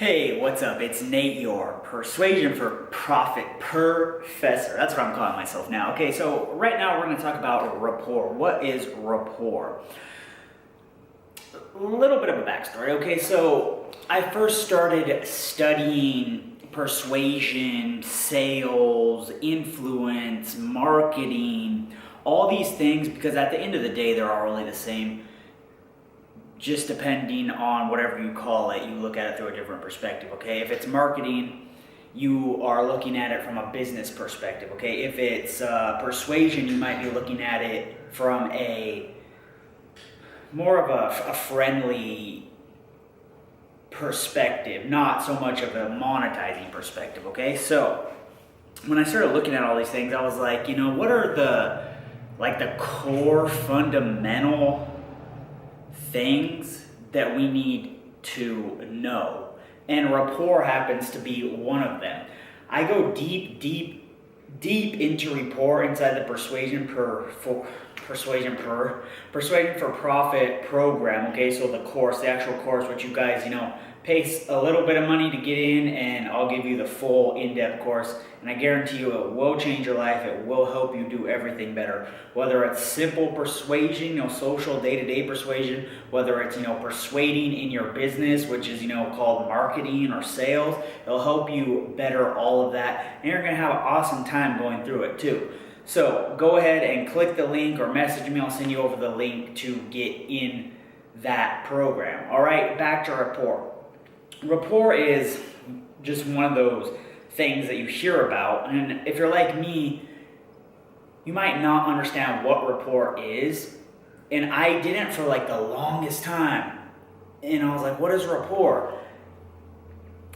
Hey, what's up? It's Nate, your Persuasion for Profit Professor. That's what I'm calling myself now. Okay, so right now we're going to talk about rapport. What is rapport? A little bit of a backstory. Okay, so I first started studying persuasion, sales, influence, marketing, all these things because at the end of the day, they're all really the same. Just depending on whatever you call it, you look at it through a different perspective, okay? If it's marketing, you are looking at it from a business perspective, okay? If it's persuasion, you might be looking at it from a more of a friendly perspective, not so much of a monetizing perspective, okay? So when I started looking at all these things, I was like, what are the core fundamental things that we need to know, and rapport happens to be one of them. I go deep into rapport inside the Persuasion for Profit program. Okay, so the course, the actual course, which you guys pay a little bit of money to get in, and I'll give you the full in-depth course, and I guarantee you it will change your life. It will help you do everything better, whether it's simple persuasion, social day-to-day persuasion, whether it's persuading in your business, which is called marketing or sales. It'll help you better all of that, and you're gonna have an awesome time going through it too. So go ahead and click the link or message me. I'll send you over the link to get in that program. All right, back to rapport. Rapport is just one of those things that you hear about, and if you're like me, you might not understand what rapport is, and I didn't for the longest time, and I was like, what is rapport?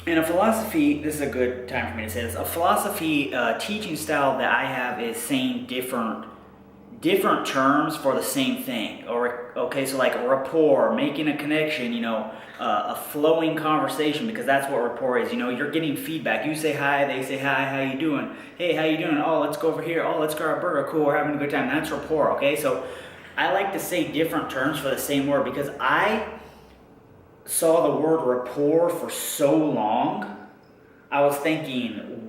And a philosophy, this is a good time for me to say this, a philosophy teaching style that I have is saying different terms for the same thing. So like rapport, making a connection, a flowing conversation, because that's what rapport is. You're getting feedback. You say hi, they say hi, how you doing? Hey, how you doing? Oh, let's go over here. Oh, let's grab a burger. Cool, we're having a good time. That's rapport, okay? So I like to say different terms for the same word because I saw the word rapport for so long. I was thinking,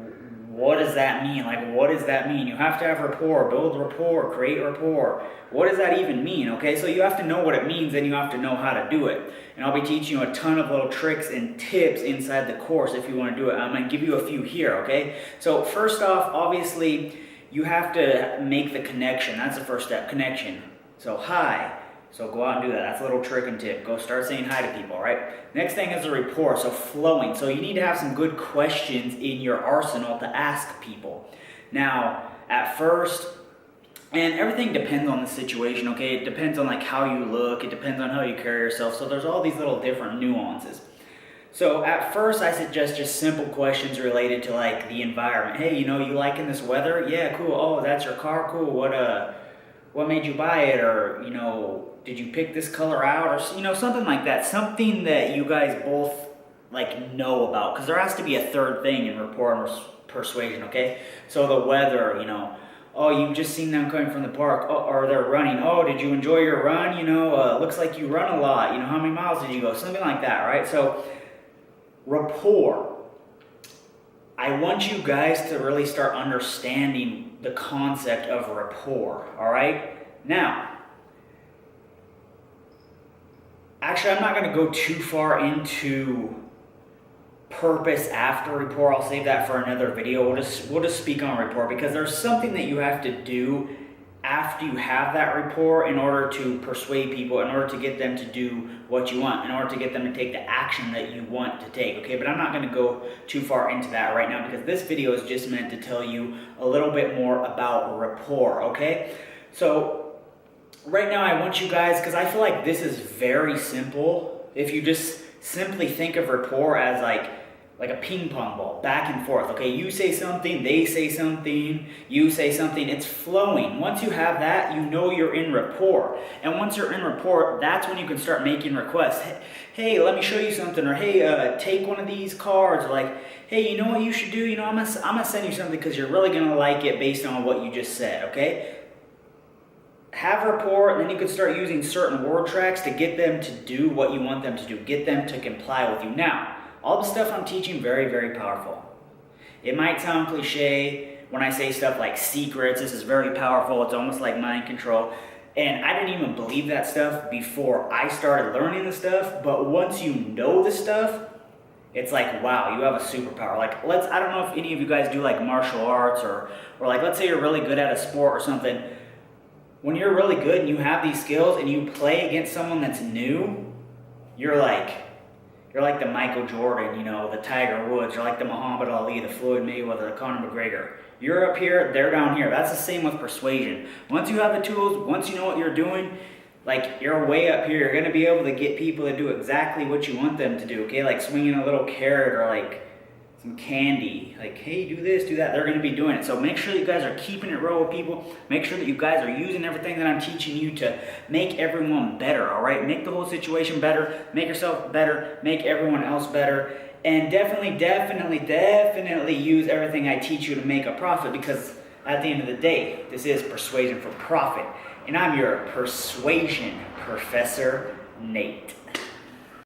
what does that mean? What does that mean? You have to have rapport, build rapport, create rapport. What does that even mean? Okay, so you have to know what it means, and you have to know how to do it. And I'll be teaching you a ton of little tricks and tips inside the course if you want to do it. I'm going to give you a few here, okay? So first off, obviously, you have to make the connection. That's the first step, connection. So hi. So go out and do that. That's a little trick and tip. Go start saying hi to people, right? Next thing is the rapport, so flowing. So you need to have some good questions in your arsenal to ask people. Now, at first, and everything depends on the situation, okay? It depends on how you look. It depends on how you carry yourself. So there's all these little different nuances. So at first, I suggest just simple questions related to the environment. Hey, you liking this weather? Yeah, cool. Oh, that's your car? Cool. What made you buy it? Or, did you pick this color out? Or, something like that. Something that you guys both, know about. Because there has to be a third thing in rapport and persuasion, okay? So the weather, oh, you've just seen them coming from the park. Oh, or they're running. Oh, did you enjoy your run? Looks like you run a lot. How many miles did you go? Something like that, right? So, rapport. I want you guys to really start understanding the concept of rapport, all right? Now, actually, I'm not going to go too far into purpose after rapport. I'll save that for another video. We'll just speak on rapport because there's something that you have to do after you have that rapport in order to persuade people, in order to get them to do what you want, in order to get them to take the action that you want to take, okay? But I'm not going to go too far into that right now because this video is just meant to tell you a little bit more about rapport, okay? So right now I want you guys, because I feel like this is very simple, if you just simply think of rapport as like a ping pong ball, back and forth, okay? You say something, they say something, you say something, it's flowing. Once you have that, you're in rapport. And once you're in rapport, that's when you can start making requests. Hey, let me show you something, or hey, take one of these cards, or hey, you know what you should do? I'm gonna send you something because you're really gonna like it based on what you just said, okay? Have rapport, and then you can start using certain word tracks to get them to do what you want them to do, get them to comply with you. Now, All the stuff I'm teaching, very, very powerful. It might sound cliche when I say stuff like secrets, this is very powerful, it's almost like mind control. And I didn't even believe that stuff before I started learning the stuff, but once you know the stuff, it's like, wow, you have a superpower. Like, I don't know if any of you guys do like martial arts or like, let's say you're really good at a sport or something. When you're really good and you have these skills and you play against someone that's new, you're like the Michael Jordan, the Tiger Woods, you're like the Muhammad Ali, the Floyd Mayweather, the Conor McGregor. You're up here, they're down here. That's the same with persuasion. Once you have the tools, once you know what you're doing, like you're way up here, you're gonna be able to get people to do exactly what you want them to do, okay? Like swinging a little carrot or like some candy, like, hey, do this, do that. They're gonna be doing it. So make sure you guys are keeping it real with people. Make sure that you guys are using everything that I'm teaching you to make everyone better, all right? Make the whole situation better, make yourself better, make everyone else better. And definitely use everything I teach you to make a profit, because at the end of the day, this is Persuasion for Profit. And I'm your Persuasion Professor, Nate.